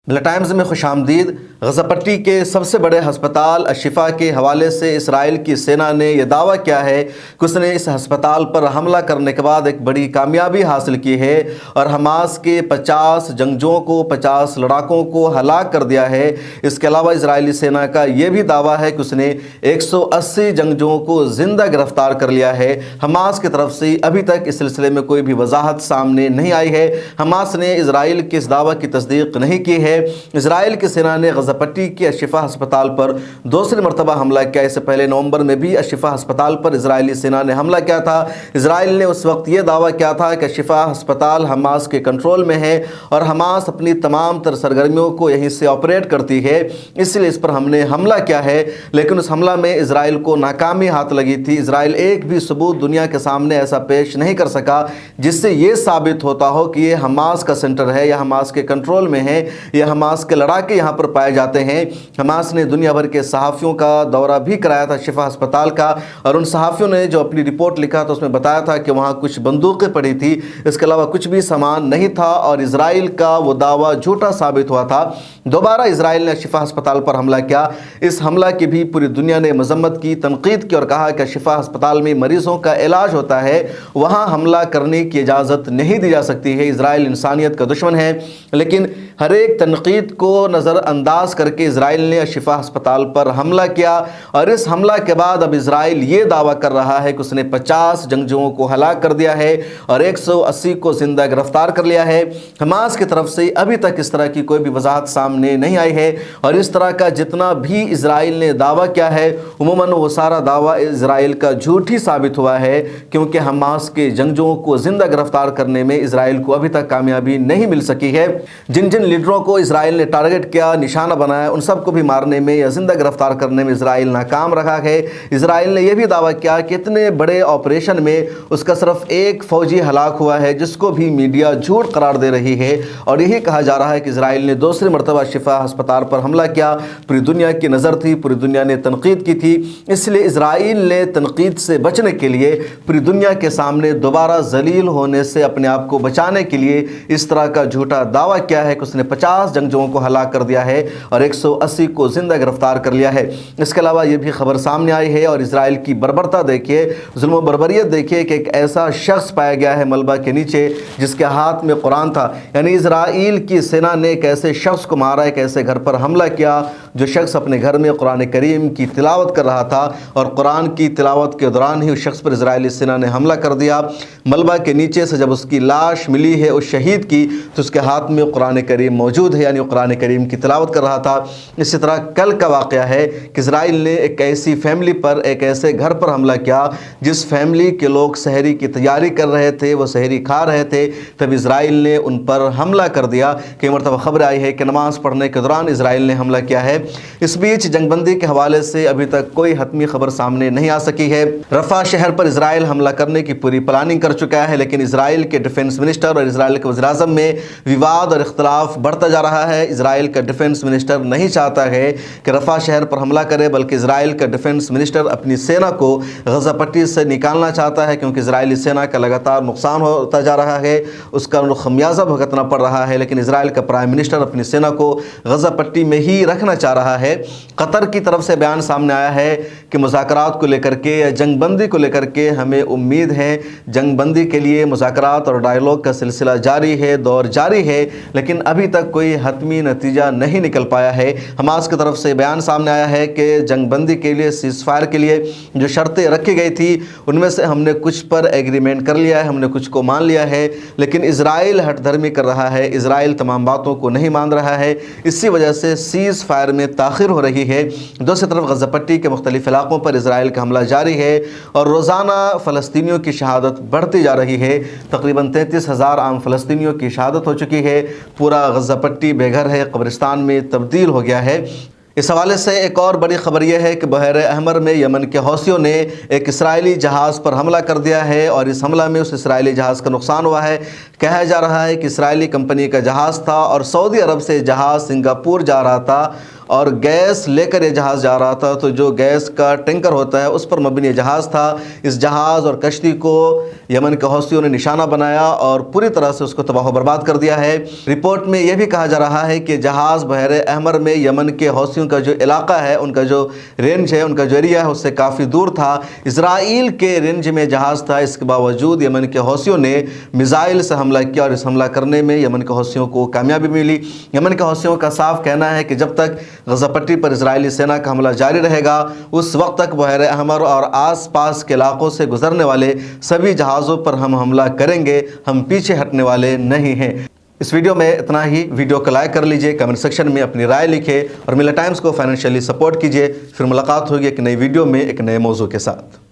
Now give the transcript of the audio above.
ملا ٹائمز میں خوش آمدید۔ غزہ پٹی کے سب سے بڑے ہسپتال الشفا کے حوالے سے اسرائیل کی سینا نے یہ دعویٰ کیا ہے کہ اس نے اس ہسپتال پر حملہ کرنے کے بعد ایک بڑی کامیابی حاصل کی ہے اور حماس کے 50 جنگجوؤں کو 50 لڑاکوں کو ہلاک کر دیا ہے۔ اس کے علاوہ اسرائیلی سینا کا یہ بھی دعویٰ ہے کہ اس نے 180 جنگجوؤں کو زندہ گرفتار کر لیا ہے۔ حماس کی طرف سے ابھی تک اس سلسلے میں کوئی بھی وضاحت سامنے نہیں آئی ہے۔ حماس نے اسرائیل کے اس دعویٰ کی تصدیق نہیں کی ہے۔ اسرائیل کی سینا نے غزہ پٹی کے الشفا ہسپتال پر دوسری مرتبہ حملہ کیا۔ اس سے پہلے نومبر میں بھی الشفا ہسپتال پر اسرائیلی سینا نے حملہ کیا تھا۔ اسرائیل نے اس وقت یہ دعویٰ کیا تھا کہ الشفا ہسپتال حماس کے کنٹرول میں ہے اور حماس اپنی تمام تر سرگرمیوں کو یہیں سے آپریٹ کرتی ہے، اس لیے اس پر ہم نے حملہ کیا ہے۔ لیکن اس حملہ میں اسرائیل کو ناکامی ہاتھ لگی تھی۔ اسرائیل ایک بھی ثبوت دنیا کے سامنے ایسا پیش نہیں کر سکا جس سے یہ ثابت ہوتا ہو کہ یہ حماس کا سینٹر ہے یا حماس کے کنٹرول میں ہے یا حماس کے لڑاکے یہاں پر پائے جاتے ہیں۔ حماس نے دنیا بھر کے صحافیوں کا دورہ بھی کرایا تھا شفا ہسپتال کا، اور ان صحافیوں نے جو اپنی رپورٹ لکھا تو اس میں بتایا تھا کہ وہاں کچھ بندوقیں پڑی تھی، اس کے علاوہ کچھ بھی سامان نہیں تھا، اور اسرائیل کا وہ دعویٰ جھوٹا ثابت ہوا تھا۔ دوبارہ اسرائیل نے شفا ہسپتال پر حملہ کیا۔ اس حملہ کی بھی پوری دنیا نے مذمت کی، تنقید کی اور کہا کہ شفا ہسپتال میں مریضوں کا علاج ہوتا ہے، وہاں حملہ کرنے کی اجازت نہیں دی جا سکتی ہے۔ اسرائیل انسانیت کا دشمن ہے۔ لیکن ہر ایک تنقید کو نظر انداز کر کے اسرائیل نے شفا ہسپتال پر حملہ کیا، اور اس حملہ کے بعد اب اسرائیل یہ دعویٰ کر رہا ہے کہ اس نے 50 جنگجوؤں کو ہلاک کر دیا ہے اور 180 کو زندہ گرفتار کر لیا ہے۔ حماس کی طرف سے ابھی تک اس طرح کی کوئی بھی وضاحت سامنے نہیں آئی ہے، اور اس طرح کا جتنا بھی اسرائیل نے دعویٰ کیا ہے عموماً وہ سارا دعویٰ اسرائیل کا جھوٹ ہی ثابت ہوا ہے، کیونکہ حماس کے جنگجوؤں کو زندہ گرفتار کرنے میں اسرائیل کو ابھی تک کامیابی نہیں مل سکی ہے۔ جن جن لیڈروں کو اسرائیل نے ٹارگٹ کیا، نشانہ بنایا، ان سب کو بھی مارنے میں یا زندہ گرفتار کرنے میں اسرائیل ناکام رہا ہے۔ اسرائیل نے یہ بھی دعویٰ کیا کہ اتنے بڑے آپریشن میں اس کا صرف ایک فوجی ہلاک ہوا ہے، جس کو بھی میڈیا جھوٹ قرار دے رہی ہے، اور یہی کہا جا رہا ہے کہ اسرائیل نے دوسری مرتبہ شفا ہسپتال پر حملہ کیا۔ پوری دنیا کی نظر تھی، پوری دنیا نے تنقید کی تھی، اس لیے اسرائیل نے تنقید سے بچنے کے لیے پوری دنیا کے سامنے دوبارہ ذلیل ہونے سے اپنے آپ کو بچانے کے لیے اس طرح کا جھوٹا دعویٰ کیا ہے کہ اس نے 50 جنگجوؤں کو ہلاک کر دیا ہے اور 180 کو زندہ گرفتار کر لیا ہے۔ اس کے علاوہ یہ بھی خبر سامنے آئی ہے، اور اسرائیل کی بربرتا دیکھیے، ظلم و بربریت دیکھیے کہ ایک ایسا شخص پایا گیا ہے ملبہ کے نیچے جس کے ہاتھ میں قرآن تھا۔ یعنی اسرائیل کی سینا نے ایک ایسے شخص کو مارا، ایک ایسے گھر پر حملہ کیا جو شخص اپنے گھر میں قرآن کریم کی تلاوت کر رہا تھا، اور قرآن کی تلاوت کے دوران ہی اس شخص پر اسرائیلی سینا نے حملہ کر دیا۔ ملبہ کے نیچے سے جب اس کی لاش ملی ہے اس شہید کی، تو اس کے ہاتھ میں قرآن کریم موجود ہے، یعنی وہ قرآن کریم کی تلاوت کر رہا تھا۔ اسی طرح کل کا واقعہ ہے کہ اسرائیل نے ایک ایسی فیملی پر، ایک ایسے گھر پر حملہ کیا جس فیملی کے لوگ سحری کی تیاری کر رہے تھے، وہ سحری کھا رہے تھے، تب اسرائیل نے ان پر حملہ کر دیا۔ کئی مرتبہ خبر آئی ہے کہ نماز پڑھنے کے دوران اسرائیل نے حملہ کیا ہے۔ اس بیچ جنگ بندی کے حوالے سے ابھی تک کوئی حتمی خبر سامنے نہیں آ سکی ہے۔ رفح شہر پر اسرائیل حملہ کرنے کی پوری پلاننگ کر چکا ہے، لیکن اسرائیل کے ڈیفنس منسٹر اور اسرائیل کے وزیر اعظم میں وواد اور اختلاف بڑھتا جا رہا ہے۔ اسرائیل کا ڈیفنس منسٹر نہیں چاہتا ہے کہ رفح شہر پر حملہ کرے، بلکہ اسرائیل کا ڈیفنس منسٹر اپنی سینا کو غزہ پٹی سے نکالنا چاہتا ہے، کیونکہ اسرائیلی سینا کا لگاتار نقصان ہوتا جا رہا ہے، اس کا خمیازہ بھگتنا پڑ رہا ہے۔ لیکن اسرائیل کا پرائم منسٹر اپنی سینا کو غزہ پٹی میں ہی رکھنا چاہ رہا ہے۔ قطر کی طرف سے بیان سامنے آیا ہے کہ مذاکرات کو لے کر کے یا جنگ بندی کو لے کر کے ہمیں امید ہے، جنگ بندی کے لیے مذاکرات اور ڈائیلاگ کا سلسلہ جاری ہے، دور جاری ہے، لیکن ابھی تک کوئی حتمی نتیجہ نہیں نکل پایا ہے۔ حماس کی طرف سے بیان سامنے آیا ہے کہ جنگ بندی کے لیے، سیز فائر کے لیے جو شرطیں رکھی گئی تھی ان میں سے ہم نے کچھ پر ایگریمنٹ کر لیا ہے، ہم نے کچھ کو مان لیا ہے، لیکن اسرائیل ہٹ دھرمی کر رہا ہے، اسرائیل تمام باتوں کو نہیں مان رہا ہے، اسی وجہ سے سیز فائر میں تاخیر ہو رہی ہے۔ دوسری طرف غزہ پٹی کے مختلف علاقوں پر اسرائیل کا حملہ جاری ہے، اور روزانہ فلسطینیوں کی شہادت بڑھتی جا رہی ہے۔ تقریباً 33,000 عام فلسطینیوں کی شہادت ہو چکی ہے۔ پورا غزہ پٹی بے گھر ہے، قبرستان میں تبدیل ہو گیا ہے۔ اس حوالے سے ایک اور بڑی خبر یہ ہے کہ بحیر احمر میں یمن کے حوثیوں نے ایک اسرائیلی جہاز پر حملہ کر دیا ہے، اور اس حملہ میں اس اسرائیلی جہاز کا نقصان ہوا ہے۔ کہا جا رہا ہے کہ اسرائیلی کمپنی کا جہاز تھا اور سعودی عرب سے جہاز سنگاپور جا رہا تھا، اور گیس لے کر یہ جہاز جا رہا تھا، تو جو گیس کا ٹینکر ہوتا ہے اس پر مبنی یہ جہاز تھا۔ اس جہاز اور کشتی کو یمن کے حوثیوں نے نشانہ بنایا اور پوری طرح سے اس کو تباہ و برباد کر دیا ہے۔ رپورٹ میں یہ بھی کہا جا رہا ہے کہ جہاز بحر احمر میں یمن کے حوثیوں کا جو علاقہ ہے، ان کا جو رینج ہے، ان کا جو ایریا ہے، اس سے کافی دور تھا۔ اسرائیل کے رینج میں جہاز تھا، اس کے باوجود یمن کے حوثیوں نے میزائل سے حملہ کیا اور اس حملہ کرنے میں یمن کے حوثیوں کو کامیابی ملی۔ یمن کے حوثیوں کا صاف کہنا ہے کہ جب تک غزہ پٹی پر اسرائیلی سینا کا حملہ جاری رہے گا، اس وقت تک بحر احمر اور آس پاس کے علاقوں سے گزرنے والے سبھی جہازوں پر ہم حملہ کریں گے، ہم پیچھے ہٹنے والے نہیں ہیں۔ اس ویڈیو میں اتنا ہی۔ ویڈیو کو لائک کر لیجئے، کمنٹ سیکشن میں اپنی رائے لکھیں اور ملت ٹائمز کو فائنینشلی سپورٹ کیجئے۔ پھر ملاقات ہوگی ایک نئی ویڈیو میں ایک نئے موضوع کے ساتھ۔